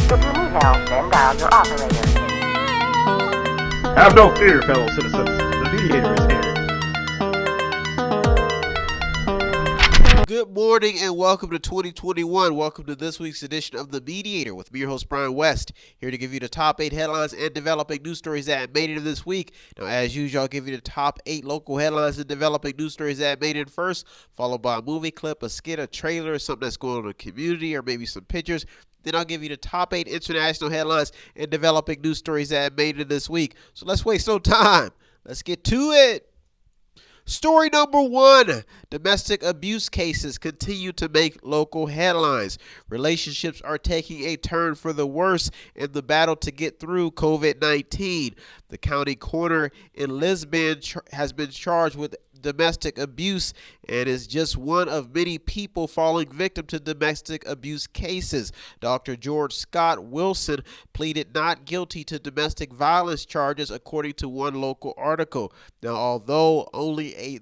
If you need help, then dial your operator. Have no fear, fellow citizens. The Mediator is here. Good morning and welcome to 2021. Welcome to this week's edition of The Mediator with me, your host, Brian West, here to give you the top 8 headlines and developing news stories that made it this week. Now, as usual, I'll give you the top 8 local headlines and developing news stories that made it first, followed by a movie clip, a skit, a trailer, something that's going on in the community, or maybe some pictures. Then I'll give you the top 8 international headlines and developing news stories that made it this week. So let's waste no time. Let's get to it. Story number 1, domestic abuse cases continue to make local headlines. Relationships are taking a turn for the worse in the battle to get through COVID-19. The county coroner in Lisbon has been charged with domestic abuse and is just one of many people falling victim to domestic abuse cases. Dr. George Scott Wilson pleaded not guilty to domestic violence charges, according to one local article. Now, although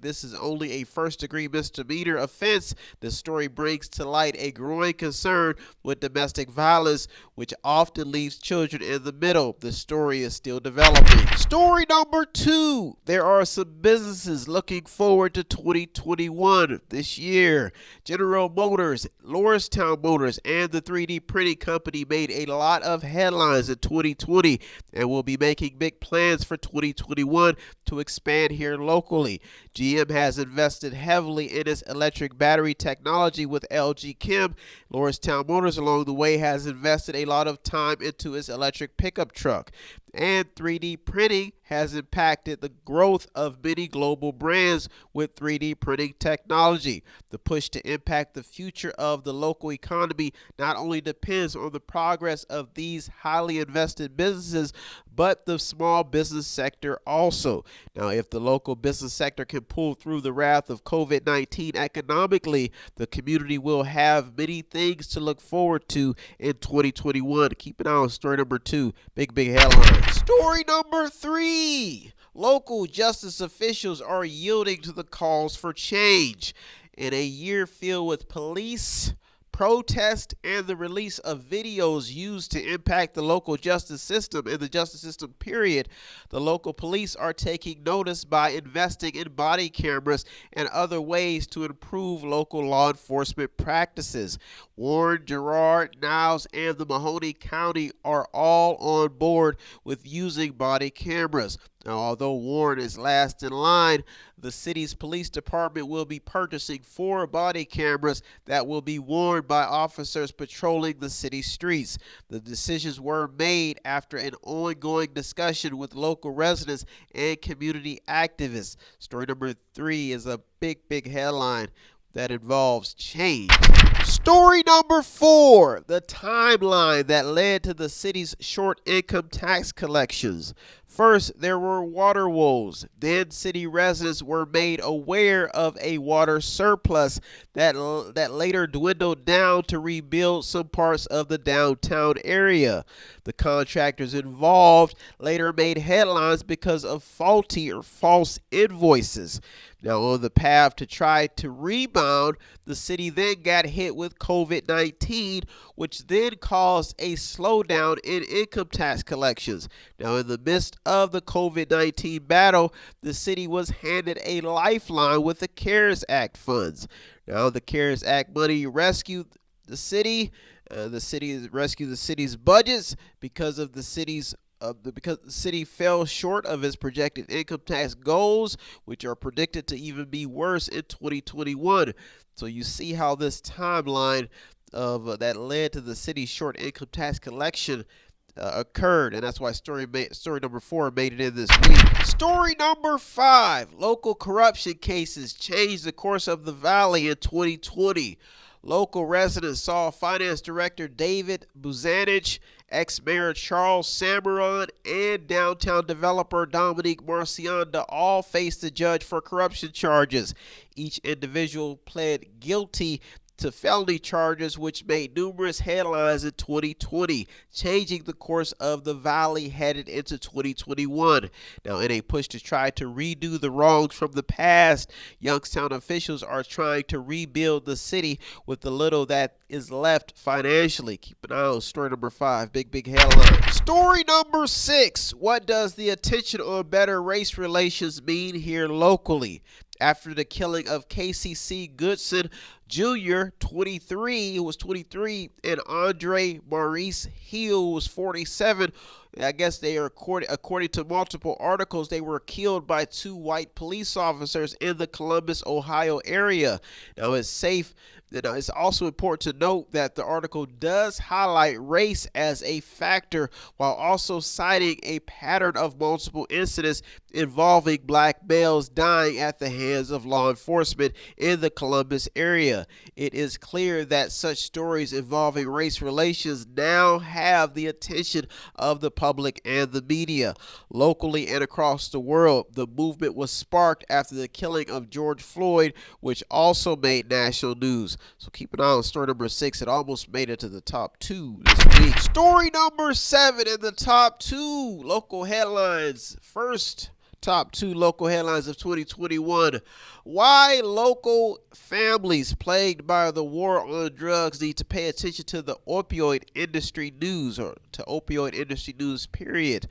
this is only a first-degree misdemeanor offense, the story brings to light a growing concern with domestic violence, which often leaves children in the middle. The story is still developing. Story number 2, there are some businesses looking forward to 2021 this year. General Motors, Lordstown Motors, and the 3D printing company made a lot of headlines in 2020 and will be making big plans for 2021 to expand here locally. GM has invested heavily in its electric battery technology with LG Chem. Lordstown Motors along the way has invested a lot of time into its electric pickup truck. And 3D printing has impacted the growth of many global brands with 3D printing technology. The push to impact the future of the local economy not only depends on the progress of these highly invested businesses, but the small business sector also. Now, if the local business sector can pull through the wrath of COVID-19 economically, the community will have many things to look forward to in 2021. Keep an eye on story number 2. Big headline. Story number 3. Local justice officials are yielding to the calls for change. In a year filled with police, protest, and the release of videos used to impact the local justice system and the justice system period, the local police are taking notice by investing in body cameras and other ways to improve local law enforcement practices. Warren, Girard, Niles, and the Mahoning County are all on board with using body cameras. Now, although Warren is last in line, the city's police department will be purchasing 4 body cameras that will be worn by officers patrolling the city streets. The decisions were made after an ongoing discussion with local residents and community activists. Story number 3 is a big headline that involves change. Story number 4, the timeline that led to the city's short income tax collections. First, there were water woes. Then city residents were made aware of a water surplus that later dwindled down to rebuild some parts of the downtown area. The contractors involved later made headlines because of faulty or false invoices. Now, on the path to try to rebound, the city then got hit with COVID-19, which then caused a slowdown in income tax collections. Now, in the midst of the COVID-19 battle, the city was handed a lifeline with the CARES Act funds. Now, the CARES Act money rescued the city. The city rescued the city's budgets because the city fell short of its projected income tax goals, which are predicted to even be worse in 2021. So you see how this timeline of that led to the city's short income tax collection occurred, and that's why story number 4 made it in this week. Story number 5, local corruption cases changed the course of the valley in 2020. Local residents saw Finance Director David Buzanich, ex-mayor Charles Samaron, and downtown developer Dominique Marcianda all face the judge for corruption charges. Each individual pled guilty to felony charges, which made numerous headlines in 2020, changing the course of the Valley headed into 2021. Now, in a push to try to redo the wrongs from the past, Youngstown officials are trying to rebuild the city with the little that is left financially. Keep an eye on story number 5. Big headline. Story number 6. What does the attention on better race relations mean here locally? After the killing of KCC Goodson Jr., 23, who was 23, and Andre Maurice Hill, who was 47, I guess they are, according to multiple articles, they were killed by 2 white police officers in the Columbus, Ohio area. Now, it's also important to note that the article does highlight race as a factor while also citing a pattern of multiple incidents involving black males dying at the hands of law enforcement in the Columbus area. It is clear that such stories involving race relations now have the attention of the public and the media. Locally and across the world, the movement was sparked after the killing of George Floyd, which also made national news. So keep an eye on story number 6. It almost made it to the top 2 this week. Story number 7 in the top 2 local headlines. First, top 2 local headlines of 2021. Why local families plagued by the war on drugs need to pay attention to the opioid industry news, or to opioid industry news, period.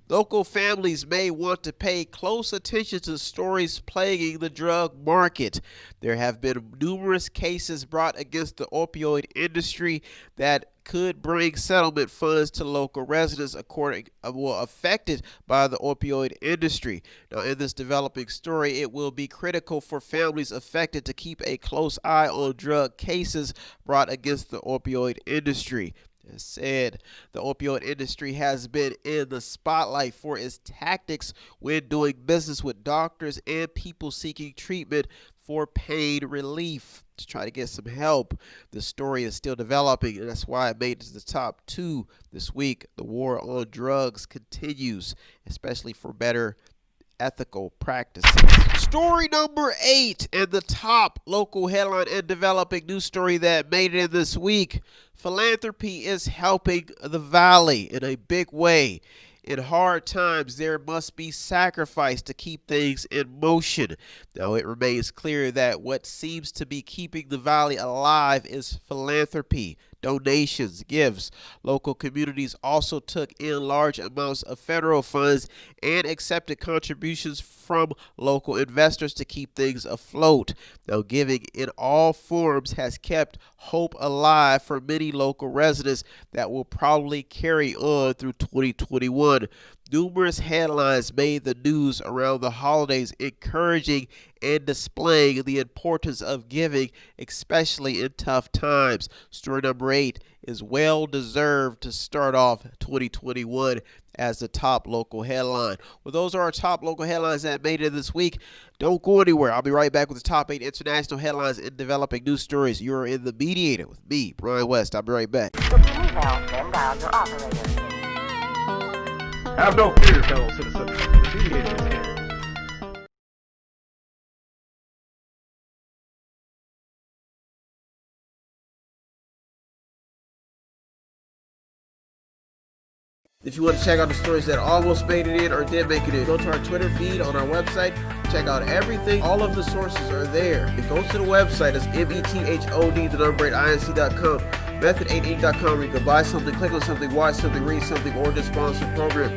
Local families may want to pay close attention to stories plaguing the drug market. There have been numerous cases brought against the opioid industry that could bring settlement funds to local residents affected by the opioid industry. Now, in this developing story, it will be critical for families affected to keep a close eye on drug cases brought against the opioid industry. As said, the opioid industry has been in the spotlight for its tactics when doing business with doctors and people seeking treatment for pain relief to try to get some help. The story is still developing, and that's why it made it to the top 2 this week. The war on drugs continues, especially for better ethical practices. Story number 8 and the top local headline and developing news story that made it in this week. Philanthropy is helping the Valley in a big way. In hard times, there must be sacrifice to keep things in motion. Now, it remains clear that what seems to be keeping the Valley alive is philanthropy, donations, gifts. Local communities also took in large amounts of federal funds and accepted contributions from local investors to keep things afloat. Now, giving in all forms has kept hope alive for many local residents that will probably carry on through 2021. Numerous headlines made the news around the holidays, encouraging and displaying the importance of giving, especially in tough times. Story number 8 is well deserved to start off 2021 as the top local headline. Well, those are our top local headlines that made it this week. Don't go anywhere. I'll be right back with the top 8 international headlines and developing news stories. You're in the Mediator with me, Brian West. I'll be right back. If you need help, then dial your operator. Have no fear, fellow citizens. The Mediator is here. If you want to check out the stories that almost made it in or did make it in, go to our Twitter feed on our website. Check out everything. All of the sources are there. And go to the website. It's method8inc.com, method8inc.com, where you can buy something, click on something, watch something, read something, or just sponsor a program.